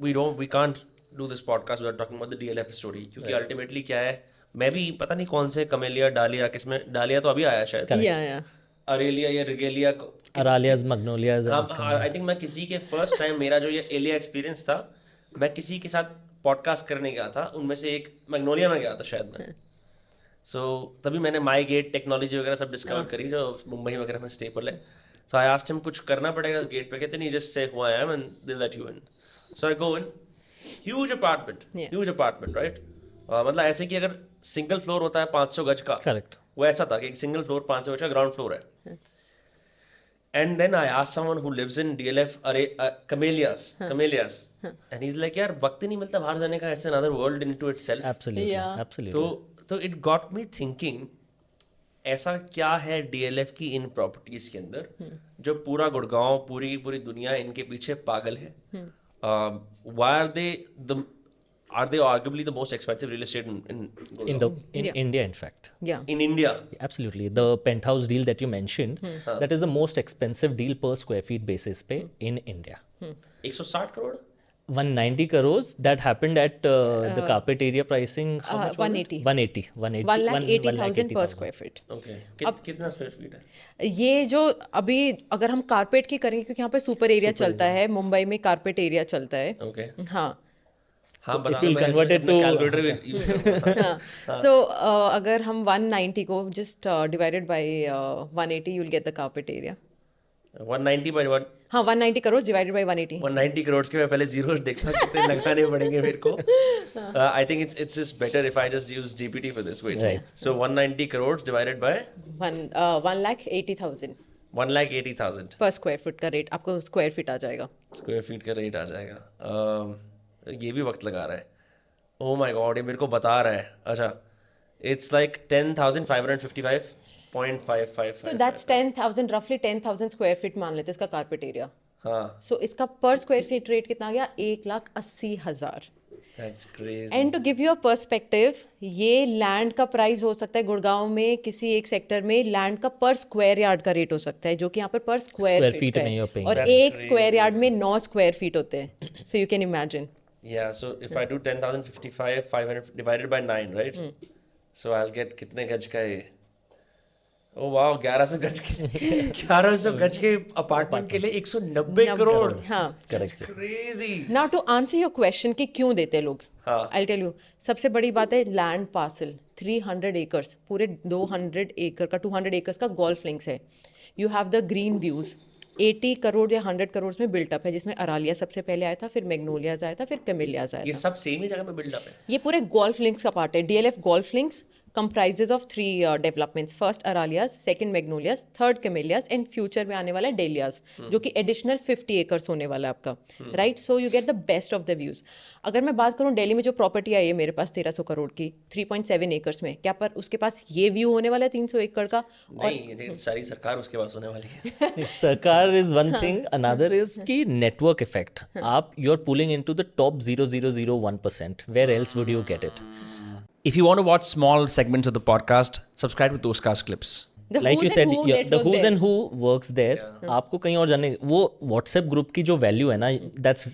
we can't do this podcast without talking about the DLF story, क्योंकि ultimately क्या है, मैं भी पता नहीं कौन से कमेलिया डालिया किसमें, डालिया तो अभी आया शायद, Yeah. अरेलिया या रिगेलिया, Aralias, Magnolias हाँ and आई थिंक मैं किसी के फर्स्ट टाइम मेरा जो ये एलिया एक्सपीरियंस था, मैं किसी के साथ पॉडकास्ट करने गया था, उनमें से एक मैग्नोलिया में गया था शायद मैं, सो तभी मैंने माई गेट टेक्नोलॉजी वगैरह सब डिस्कवर करी जो मुंबई वगैरह में स्टेपल है. सो आई आस्क्ड हिम कुछ करना पड़ेगा गेट पे, कहते नहीं just say who I am and they let you in. So I go in, huge apartment right, मतलब ऐसे कि अगर सिंगल फ्लोर होता है 500 गज का, correct. वो ऐसा था कि एक सिंगल फ्लोर 500 गज का ग्राउंड फ्लोर है. And then I asked someone who lives in DLF, Camellias, and he's like, यार वक्त ही नहीं मिलता बाहर जाने का, it's another world into itself. Absolutely. Yeah. Absolutely. तो it got me thinking, ऐसा क्या है DLF की इन प्रॉपर्टीज के अंदर जो पूरा गुड़गांव, पूरी दुनिया इनके पीछे पागल है. Why are they arguably the most expensive real estate in in India, in fact. Yeah. in India? Absolutely. The penthouse deal that you mentioned, that is the most expensive deal per square feet basis pay in India. 160 crore 190 crores. That happened at the carpet area pricing. How much was it? 180. 1,80,000 per square feet. Okay. कितना square feet है? ये जो अभी अगर हम carpet की करेंगे, क्योंकि यहाँ पे सुपर एरिया चलता है, मुंबई में कारपेट एरिया चलता है. ओके. हाँ. हाँ बता, if you'll मैं convert it इसमें to- कैलकुलेटर यूज करूँगा. So अगर हम 190 को just divided by 180, you'll get the carpet area. 190 by 1 हाँ, 190 crores divided by 180. 190 करोड़ के मैं पहले जीरो देखा कितने लगाने पड़ेंगे मेरे को. I think it's just better if I just use GPT for this. Wait. Right. So 190 crores divided by 1,80,000 1,80,000 per square foot का रेट आपको स्क्वायर फीट आ जाएगा. स्क्वायर फीट का रेट आ जाएगा. ये भी वक्त लगा रहा है. ओह माय गॉड, ये मेरे को बता रहा है. अच्छा, it's like 10,555.555. So that's 10,000, roughly 10,000 square feet मान लेते हैं इसका कारपेट एरिया. हाँ, सो इसका पर स्क्वायर फीट रेट कितना आ गया? 1,80,000. that's crazy. And to give you a perspective, ये लैंड का प्राइस हो सकता है गुड़गांव में किसी एक सेक्टर में लैंड का पर स्क्वायर यार्ड का रेट हो सकता है, जो कि यहाँ पर स्क्वायर Square फीट feet में है, you're paying. और That's एक crazy. स्क्वायर यार्ड में 9 स्क्वायर फीट होते हैं. So you can imagine. Yeah, so if I do 10,055 500 divided by 9, right? So I'll get कितने गज का है? Oh wow, 1100 गज के 1100 गज के अपार्टमेंट के लिए 190 करोड़. हाँ. Correct. Crazy. Now to answer your question कि क्यों देते हैं लोग, हाँ. I tell you. सबसे बड़ी बात है लैंड पार्सल 300 एकर्स, पूरे 200 एकड़ का 200 एकर्स का गोल्फ लिंक्स है. You have the green views. 80 crore या 100 करोड़ में बिल्टअप है, जिसमें अरालिया सबसे पहले आया था, फिर मैग्नोलियाज आया था, फिर कैमेलियाज आया ये था. सब सेम ही जगह में बिल्डअप है. ये पूरे गोल्फ लिंक्स का पार्ट है. DLF golf links comprises of 3 developments. First Aralias, second Magnolias, third Camellias, and future में आने वाला है Dahlias, जो कि additional 50 acres होने वाला है आपका. Right? So you get the best of the views. अगर मैं बात करूँ दिल्ली में जो प्रॉपर्टी आई है मेरे पास 1300 करोड़ की 3.7 एकर्स में, क्या पर उसके पास ये व्यू होने वाला है 300 एकड़ का? नहीं, ये सारी सरकार उसके पास होने वाली है. सरकार is one thing, another is कि network effect. आप you're pulling into the top 0.001%. Where else would you get it? If you want to watch small segments of the podcast, subscribe to Toscast Clips. The Like you who's said, and who the network who's there. and who works there. आपको कहीं और जाने, वो WhatsApp group की जो value है ना, that's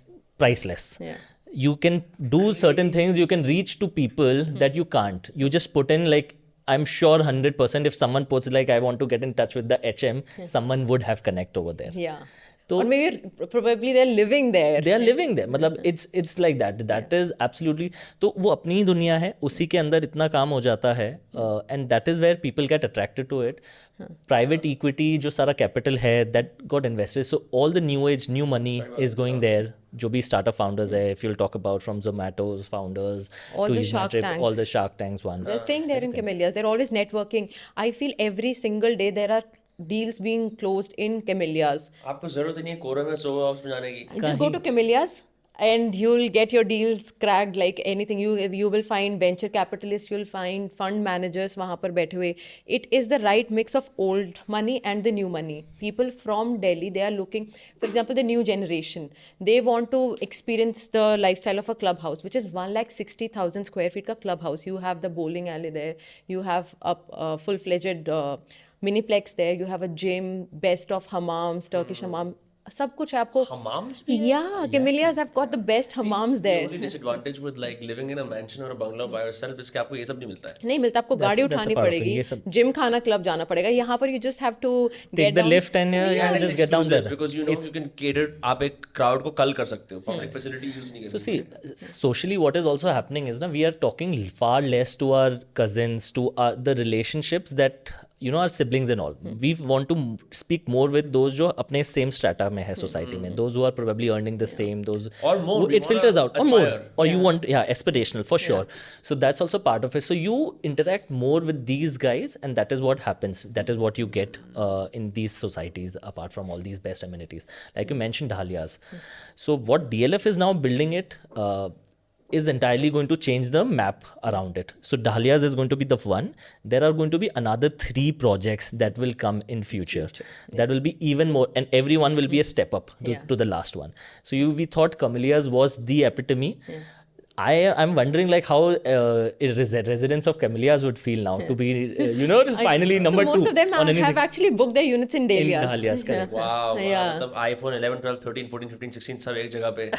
priceless. Yeah. You can do certain things, you can reach to people that you can't. You just put in like, I'm sure 100% if someone puts like, I want to get in touch with the HM, someone would have connect over there. Yeah. तो- Or maybe probably they're living there. They are living there. मतलब it's like that. That is absolutely. तो वो अपनी ही दुनिया है, उसी के अंदर इतना काम हो जाता है, and that is where people get attracted to it. Private equity जो सारा capital है, that got invested. So all the new age, new money is going there. जो भी startup founders है, if you'll talk about from Zomato's founders All to the Shark Unitrip, Tanks. all the Shark Tanks ones. They're staying there in Camellias. They're always networking. I feel every single day there are deals being closed in Camellias. आपको जरूरत नहीं है कोरे में सो house में जाने की. Just go to Camellias and you'll get your deals cracked like anything. You will find venture capitalists, you'll find fund managers वहाँ पर बैठे हुए. It is the right mix of old money and the new money. People from Delhi, they are looking, for example, the new generation. They want to experience the lifestyle of a clubhouse, which is 160,000 square feet का clubhouse. You have the bowling alley there. You have a full-fledged miniplex there. You have a gym, best of hammams, Turkish hammam. सब कुछ है आपको. Hammams भी हैं? Yeah, camellias have got the best hammams The there. only disadvantage with like living in a mansion or a bungalow by yourself is कि आपको ये सब नहीं मिलता है. नहीं मिलता, आपको गाड़ी that's a उठानी part of it, पड़ेगी, ये सब- जिम खाना क्लब जाना पड़ेगा. यहाँ पर you just have to take get the down. lift and And it's just get down exclusive there. because you know you can cater. आप एक crowd को कल कर सकते हो. Public facility use नहीं So करते. see, socially, what is also happening is now we are talking far less to our cousins, to the relationships that you know our siblings and all. We want to speak more with those जो अपने same strata में है society में. Those who are probably earning the same. Those Or more, we It wanna filters out or more. aspire. Or you want aspirational for sure. So that's also part of it. So you interact more with these guys, and that is what happens. That is what you get in these societies. Apart from all these best amenities, like you mentioned, Dahlias. So what DLF is now building it. Is entirely going to change the map around it. So Dahlias is going to be the one. There are going to be another 3 projects that will come in future. That will be even more, and everyone will be a step up to the last one. So we thought Camellias was the epitome. I'm wondering like how residents of Camellias would feel now to be finally number 2 So most of them on anything have actually booked their units in in Dahlias. Dahlias. Correct. Wow, wow. Yeah. मतलब iPhone 11, 12, 13, 14, 15, 16 सब एक जगह पे.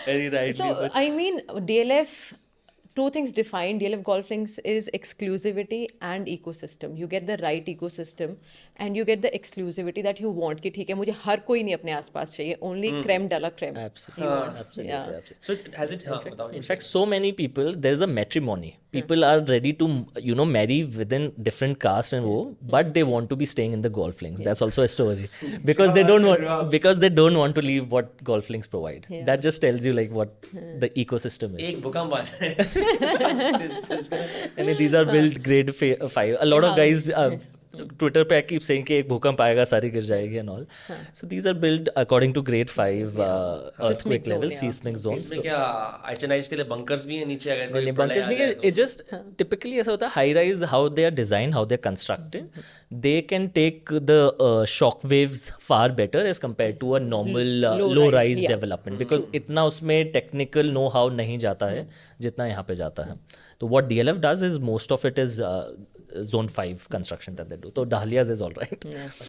Very rightly So put. I mean, DLF, two things define DLF Golf Links is exclusivity and ecosystem. You get the right ecosystem and you get the exclusivity that you want. कि ठीक है मुझे हर कोई नहीं अपने आसपास चाहिए. Only creme de la creme. Absolutely. Absolutely. Yeah. Absolutely. So has it? हाँ, बताओ. In fact, so many people, there's a matrimony. People are ready to, marry within different castes and but they want to be staying in the golf links. That's also a story because they don't want to leave what golf links provide. That just tells you like what the ecosystem is. एक भूकंप आया है. And these are built grade 5. A lot of guys Twitter पे keep saying कि एक भूकंप आएगा सारी गिर जाएगी and all. So these are built according to grade 5 earthquake zone, level, yeah. seismic zones. इसमें क्या HNIs के लिए bunkers भी हैं नीचे अगर कोई नहीं, प्रलय bunkers आ नहीं जाए है. तो. It just typically ऐसा होता है high rise, how they are designed, how they are constructed, they can take the shock waves far better as compared to a normal low rise yeah. development because इतना उसमें technical know how नहीं जाता है जितना यहाँ पे जाता है. तो what DLF does is most of it is zone 5 construction that they do. So Dahlias is all right.